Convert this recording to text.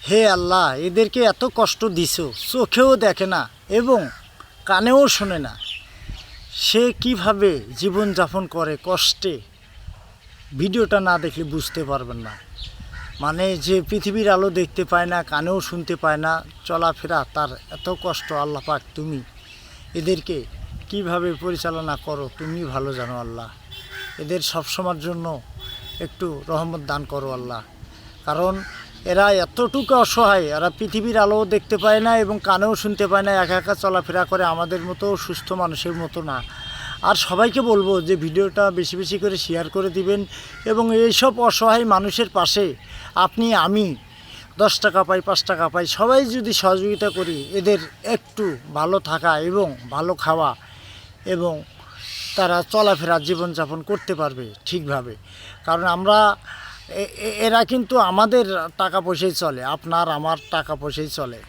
হে আল্লাহ, এদেরকে এত কষ্ট দিছো, চোখেও দেখে না এবং কানেও শোনে না, সে কিভাবে জীবনযাপন করে কষ্টে, ভিডিওটা না দেখলে বুঝতে পারবেন না। মানে যে পৃথিবীর আলো দেখতে পায় না, কানেও শুনতে পায় না, চলাফেরা তার এত কষ্ট। আল্লাহ পাক, তুমি এদেরকে কিভাবে পরিচালনা করো তুমি ভালো জানো আল্লাহ। এদের সবসময়ের জন্য একটু রহমত দান করো আল্লাহ, কারণ এরা এতটুকু অসহায়, এরা পৃথিবীর আলোও দেখতে পায় না এবং কানেও শুনতে পায় না, একা একা চলাফেরা করে, আমাদের মতো সুস্থ মানুষের মতো না। আর সবাইকে বলবো যে ভিডিওটা বেশি বেশি করে শেয়ার করে দিবেন এবং এইসব অসহায় মানুষের পাশে আপনি আমি 10 টাকা পাই, 5 টাকা পাই, সবাই যদি সহযোগিতা করি, এদের একটু ভালো থাকা এবং ভালো খাওয়া এবং তারা চলাফেরা জীবনযাপন করতে পারবে ঠিকভাবে। কারণ আমরা এরা কিন্তু আমাদের টাকা পয়সায় চলে, আপনার আমার টাকা পয়সায় চলে।